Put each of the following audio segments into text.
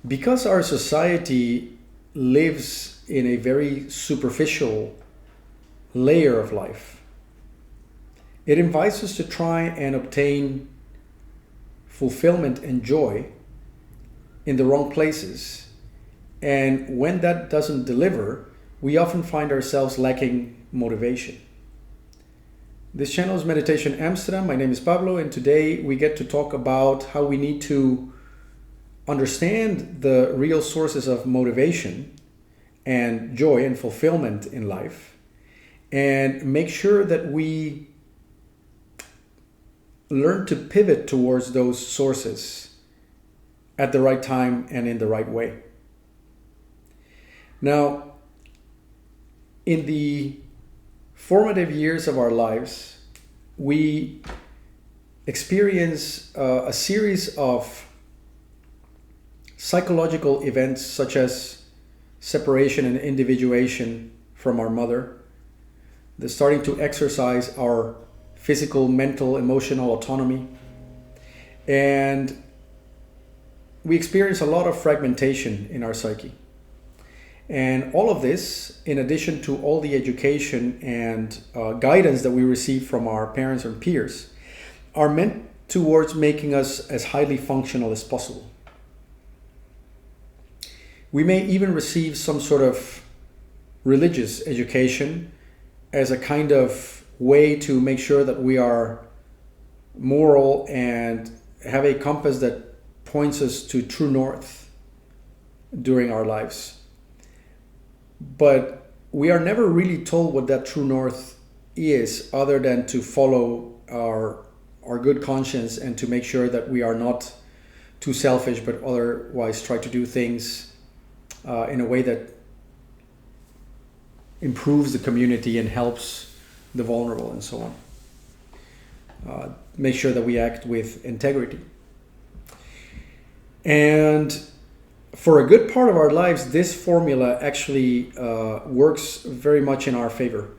Because our society lives in a very superficial layer of life, it invites us to try and obtain fulfillment and joy in the wrong places. And when that doesn't deliver, we often find ourselves lacking motivation. This channel is Meditation Amsterdam. My name is Pablo, and today we get to talk about how we need to understand the real sources of motivation and joy and fulfillment in life, and make sure that we learn to pivot towards those sources at the right time and in the right way. Now, in the formative years of our lives, we experience a series of psychological events such as separation and individuation from our mother, the starting to exercise our physical, mental, emotional autonomy, and we experience a lot of fragmentation in our psyche. And all of this, in addition to all the education and guidance that we receive from our parents and peers, are meant towards making us as highly functional as possible. We may even receive some sort of religious education as a kind of way to make sure that we are moral and have a compass that points us to true north during our lives. But we are never really told what that true north is, other than to follow our good conscience and to make sure that we are not too selfish, but otherwise try to do things in a way that improves the community and helps the vulnerable and so on. Make sure that we act with integrity. And for a good part of our lives, this formula actually works very much in our favor.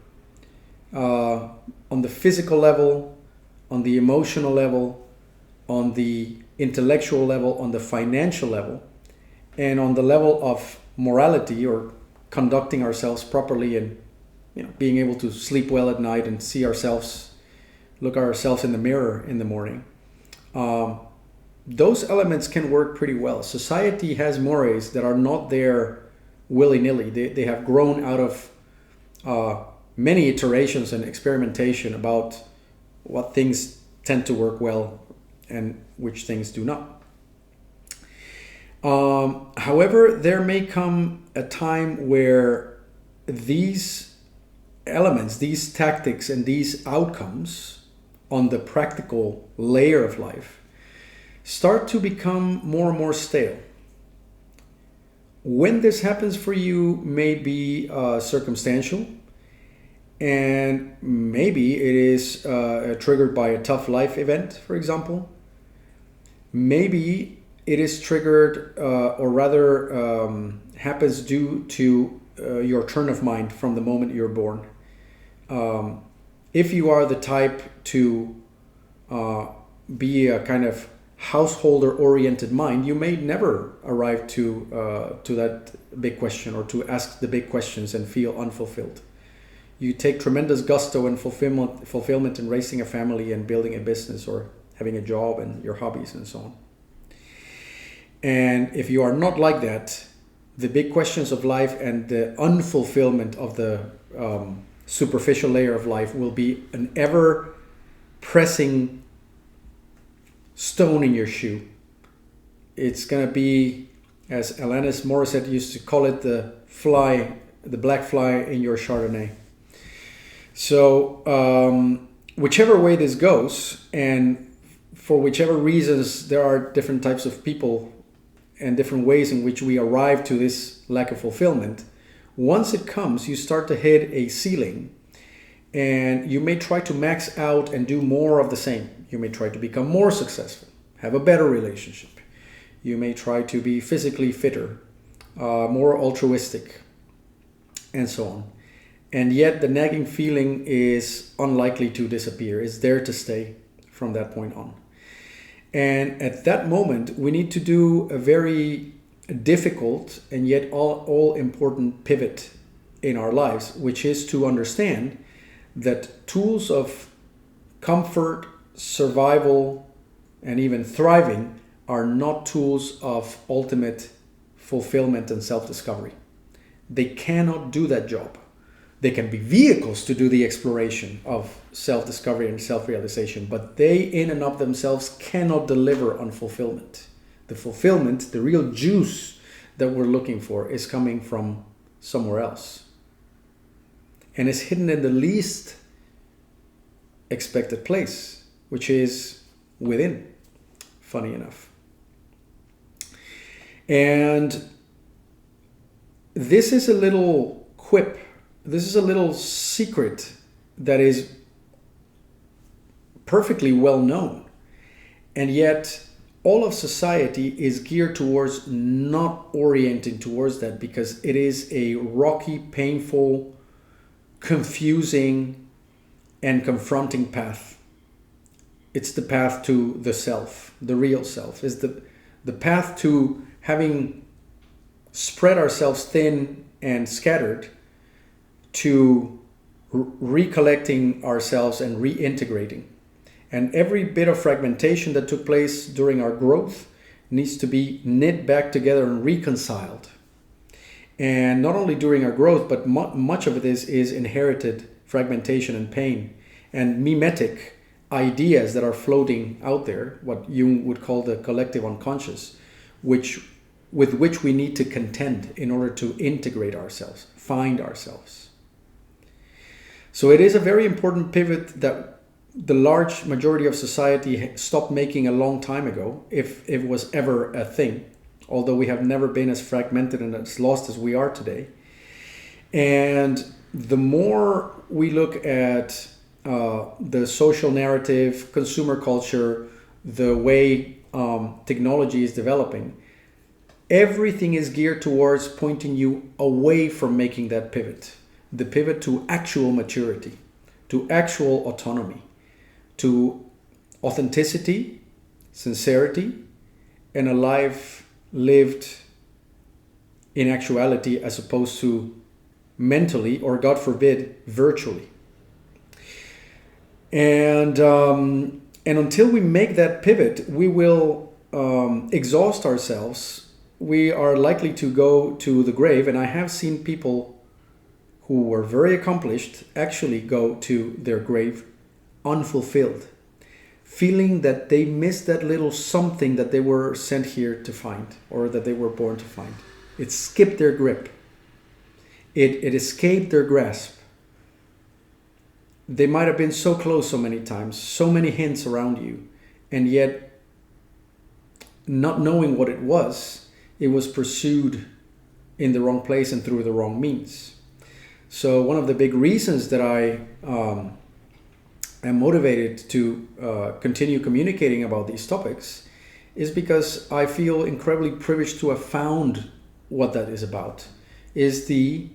On the physical level, on the emotional level, on the intellectual level, on the financial level, and on the level of morality, or conducting ourselves properly, and being able to sleep well at night and see ourselves, look at ourselves in the mirror in the morning. Those elements can work pretty well. Society has mores that are not there willy-nilly. They have grown out of many iterations and experimentation about what things tend to work well and which things do not. However, there may come a time where these elements, these tactics, and these outcomes on the practical layer of life start to become more and more stale. When this happens for you may be circumstantial, and maybe it is triggered by a tough life event, for example. Maybe it is triggered, or rather happens due to your turn of mind from the moment you're born. If you are the type to be a kind of householder-oriented mind, you may never arrive to that big question, or to ask the big questions and feel unfulfilled. You take tremendous gusto and fulfillment in raising a family and building a business, or having a job and your hobbies and so on. And if you are not like that, the big questions of life and the unfulfillment of the superficial layer of life will be an ever-pressing stone in your shoe. It's going to be, as Alanis Morissette used to call it, the black fly in your Chardonnay. So whichever way this goes, and for whichever reasons there are different types of people and different ways in which we arrive to this lack of fulfillment, once it comes, you start to hit a ceiling, and you may try to max out and do more of the same. You may try to become more successful, have a better relationship. You may try to be physically fitter, more altruistic, and so on. And yet the nagging feeling is unlikely to disappear. It's there to stay from that point on. And at that moment, we need to do a very difficult and yet all important pivot in our lives, which is to understand that tools of comfort, survival, and even thriving are not tools of ultimate fulfillment and self-discovery. They cannot do that job. They can be vehicles to do the exploration of self-discovery and self-realization, but they in and of themselves cannot deliver on fulfillment. The fulfillment, the real juice that we're looking for, is coming from somewhere else and is hidden in the least expected place, which is within, funny enough. And this is a little quip, this is a little secret that is perfectly well known, and yet all of society is geared towards not orienting towards that, because it is a rocky, painful, confusing, and confronting path. It's the path to the self, the real self. It's the path to having spread ourselves thin and scattered, to recollecting ourselves and reintegrating. And every bit of fragmentation that took place during our growth needs to be knit back together and reconciled. And not only during our growth, but much of it is inherited fragmentation and pain and mimetic ideas that are floating out there, what Jung would call the collective unconscious, with which we need to contend in order to integrate ourselves, find ourselves. So it is a very important pivot that the large majority of society stopped making a long time ago, if it was ever a thing, although we have never been as fragmented and as lost as we are today. And the more we look at the social narrative, consumer culture, the way technology is developing, everything is geared towards pointing you away from making that pivot. The pivot to actual maturity, to actual autonomy, to authenticity, sincerity, and a life lived in actuality as opposed to mentally, or God forbid, virtually. And until we make that pivot, we will exhaust ourselves. We are likely to go to the grave, and I have seen people who were very accomplished actually go to their grave unfulfilled, feeling that they missed that little something that they were sent here to find, or that they were born to find. It skipped their grip. It escaped their grasp. They might have been so close so many times, so many hints around you, and yet, not knowing what it was pursued in the wrong place and through the wrong means. So one of the big reasons that I am motivated to continue communicating about these topics is because I feel incredibly privileged to have found what that is about, is the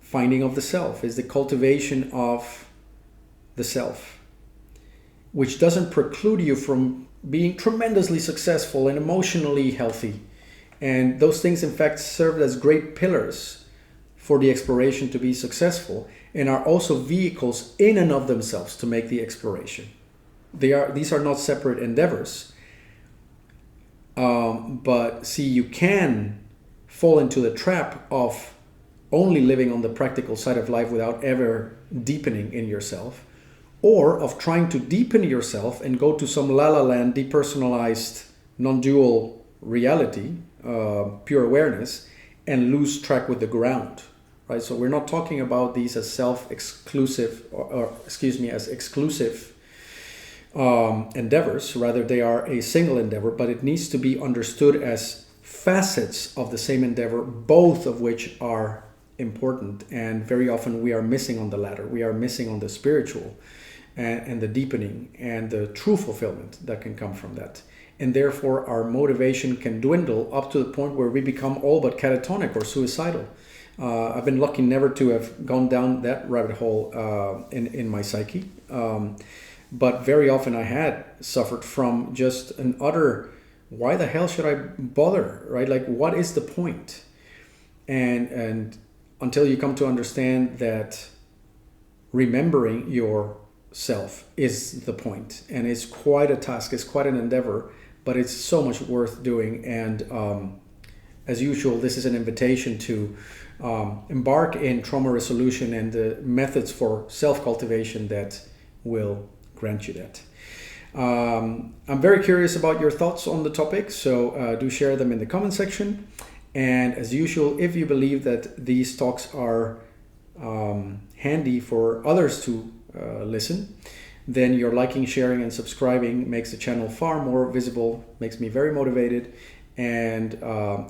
finding of the self, is the cultivation of the self, which doesn't preclude you from being tremendously successful and emotionally healthy. And those things, in fact, serve as great pillars for the exploration to be successful, and are also vehicles in and of themselves to make the exploration. These are not separate endeavors. But see, you can fall into the trap of only living on the practical side of life without ever deepening in yourself, or of trying to deepen yourself and go to some la-la land, depersonalized, non-dual reality, pure awareness, and lose track with the ground. Right? So we're not talking about these as self-exclusive, as exclusive endeavors. Rather, they are a single endeavor, but it needs to be understood as facets of the same endeavor, both of which are important. And very often we are missing on the latter. We are missing on the spiritual and the deepening and the true fulfillment that can come from that. And therefore our motivation can dwindle up to the point where we become all but catatonic or suicidal. I've been lucky never to have gone down that rabbit hole in my psyche. But very often I had suffered from just an utter why the hell should I bother, right? Like, what is the point? And until you come to understand that remembering yourself is the point, and it's quite a task, it's quite an endeavor, but it's so much worth doing. And as usual, this is an invitation to embark in trauma resolution and the methods for self-cultivation that will grant you that. I'm very curious about your thoughts on the topic, so do share them in the comment section. And as usual, if you believe that these talks are handy for others to listen, then your liking, sharing, and subscribing makes the channel far more visible, makes me very motivated. And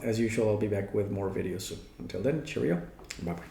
as usual, I'll be back with more videos soon. Until then, cheerio. Bye-bye.